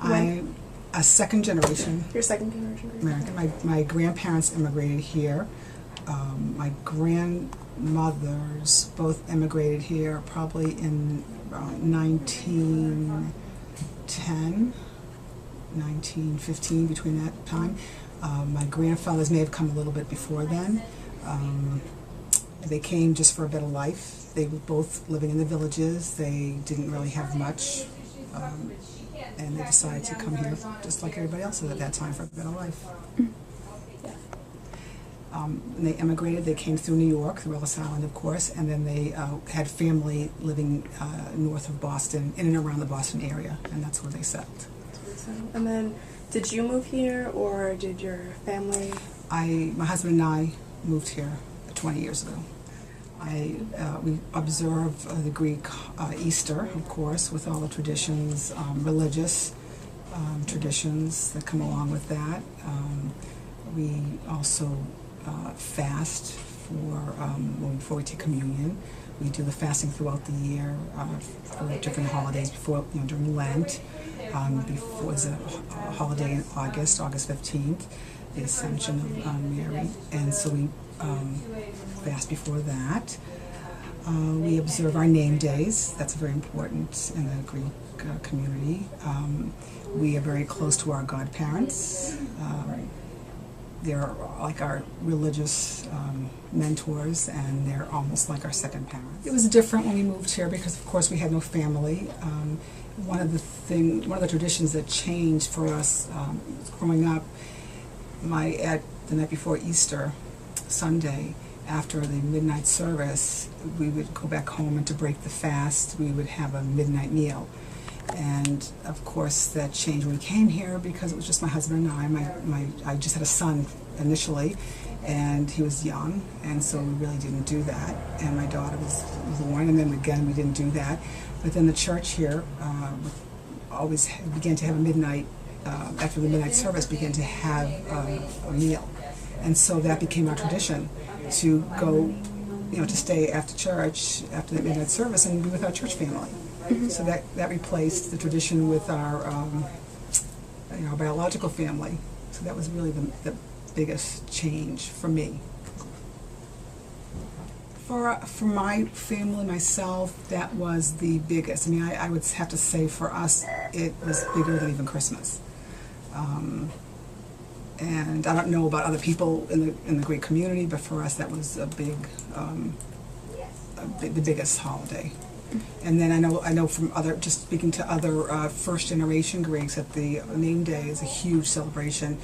I'm a second generation You're second generation American. My grandparents immigrated here. My grandmothers both immigrated here probably in around 1910, 1915, between that time. My grandfathers may have come a little bit before then. They came just for a better life. They were both living in the villages. They didn't really have much, and they decided to come here just like everybody else did at that time for a better life. When they immigrated, they came through New York, through Ellis Island, of course, and then they had family living north of Boston, in and around the Boston area, and that's where they settled. And then, did you move here, or did your family? My husband and I moved here 20 years ago. We observe the Greek Easter, of course, with all the traditions, religious traditions that come along with that. We also fast before we take communion. We do the fasting throughout the year for different holidays. Before, during Lent, before there's a holiday in August 15th, the Ascension of Mary, and so we fast before that. We observe our name days. That's very important in the Greek community. We are very close to our godparents. They're like our religious mentors, and they're almost like our second parents. It was different when we moved here because, of course, we had no family. One of the traditions that changed for us growing up, at the night before Easter Sunday, after the midnight service, we would go back home, and to break the fast, we would have a midnight meal. And of course that changed when we came here because it was just my husband and I just had a son initially, and he was young, and so we really didn't do that. And my daughter was born, and then again we didn't do that. But then the church here always began to have a midnight, after the midnight service, began to have a meal. And so that became our tradition, to go, to stay after church, after the midnight service, and be with our church family. Mm-hmm. So that replaced the tradition with our biological family. So that was really the biggest change for me. For my family, myself, that was the biggest. I would have to say for us, it was bigger than even Christmas. And I don't know about other people in the Greek community, but for us that was the biggest holiday. And then I know from just speaking to other first generation Greeks, that the name day is a huge celebration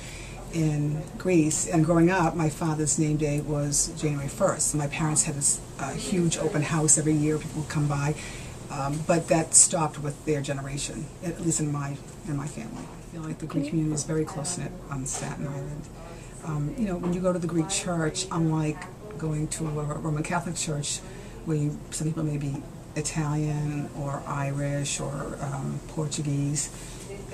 in Greece. And growing up, my father's name day was January 1st. So my parents had this huge open house every year. People would come by, but that stopped with their generation, at least in my family. I feel like the Greek community is very close-knit on Staten Island. When you go to the Greek church, unlike going to a Roman Catholic church, where some people may be Italian or Irish or Portuguese,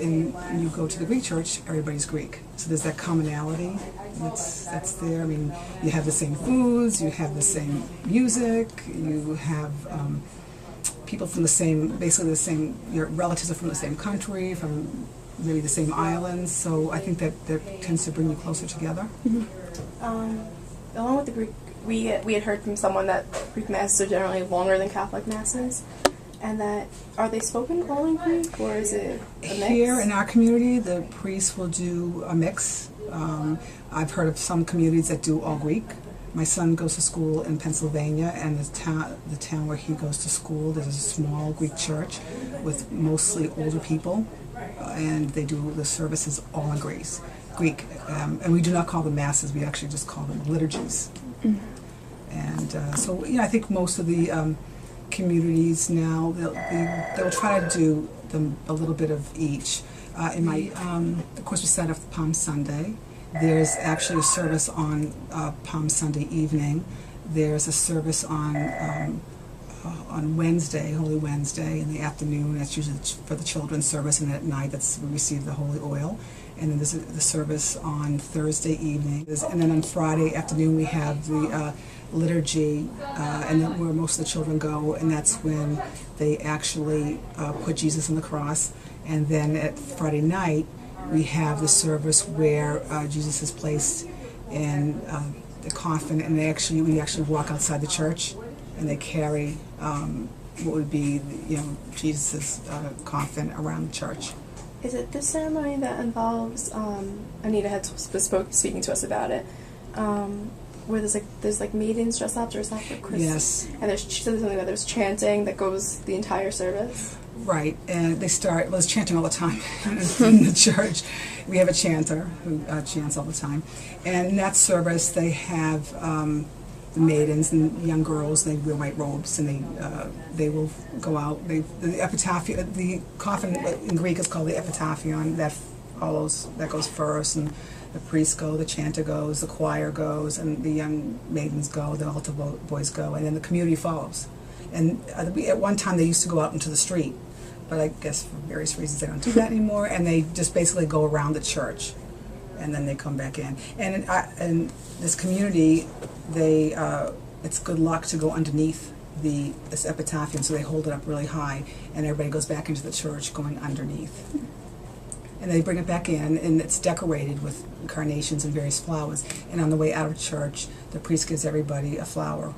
and when you go to the Greek church, everybody's Greek. So there's that commonality that's there. You have the same foods, you have the same music, you have people from basically the same, your relatives are from the same country, from maybe the same islands, so I think that tends to bring you closer together. Mm-hmm. Along with the Greek, we had heard from someone that Greek masses are generally longer than Catholic masses, and that, are they spoken all in Greek, or is it a mix? Here in our community, the priests will do a mix. I've heard of some communities that do all Greek. My son goes to school in Pennsylvania, and the town where he goes to school, there's a small Greek church with mostly older people, and they do the services all in Greek. And we do not call them masses, we actually just call them liturgies. Mm-hmm. And so I think most of the communities now, they'll try to do a little bit of each. Of course, we set up Palm Sunday. There's actually a service on Palm Sunday evening. There's a service on Wednesday, Holy Wednesday, in the afternoon. That's usually for the children's service, and at night we receive the holy oil. And then there's the service on Thursday evening. And then on Friday afternoon we have the liturgy, and then where most of the children go, and that's when they actually put Jesus on the cross. And then at Friday night, we have the service where Jesus is placed in the coffin, and we actually walk outside the church, and they carry what would be, Jesus' coffin around the church. Is it this ceremony that involves, Anita had speaking to us about it, where there's maidens dressed up, or is that for Christmas? Yes. And she said something about there's chanting that goes the entire service. Right, and there's chanting all the time in the church. We have a chanter who chants all the time. And in that service, they have the maidens and young girls. They wear white robes, and they will go out. The epitaphion, the coffin in Greek is called the epitaphion. That goes first, and the priests go, the chanter goes, the choir goes, and the young maidens go, the altar boys go, and then the community follows. And at one time, they used to go out into the street, but I guess for various reasons they don't do that anymore, and they just basically go around the church, and then they come back in. And in this community, it's good luck to go underneath this epitaphium, so they hold it up really high, and everybody goes back into the church going underneath. And they bring it back in, and it's decorated with carnations and various flowers. And on the way out of church, the priest gives everybody a flower.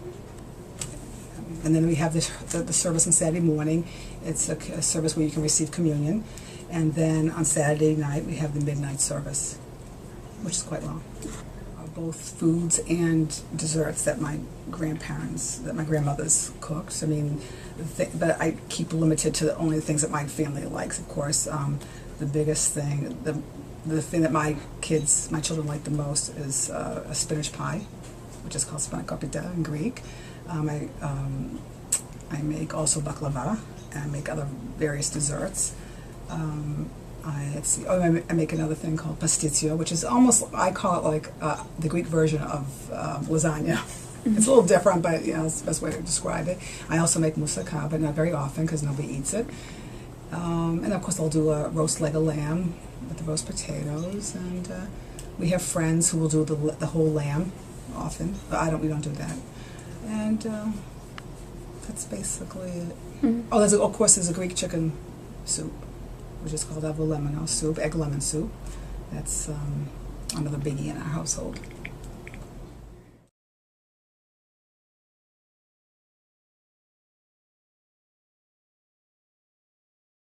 And then we have the service on Saturday morning. It's a service where you can receive communion. And then on Saturday night, we have the midnight service, which is quite long. Both foods and desserts that my grandmothers cooked. I mean, but I keep limited to only the things that my family likes, of course. The biggest thing, the thing that my children like the most is a spinach pie, which is called spanakopita in Greek. I make also baklava, and I make other various desserts. I make another thing called pasticcio, which is almost, I call it like the Greek version of lasagna. It's a little different, but it's the best way to describe it. I also make moussaka, but not very often because nobody eats it. And of course I'll do a roast leg of lamb with the roast potatoes, and we have friends who will do the whole lamb often, but we don't do that. And that's basically it. Mm-hmm. Oh, of course there's a Greek chicken soup, which is called avolemino soup, egg lemon soup. That's another biggie in our household.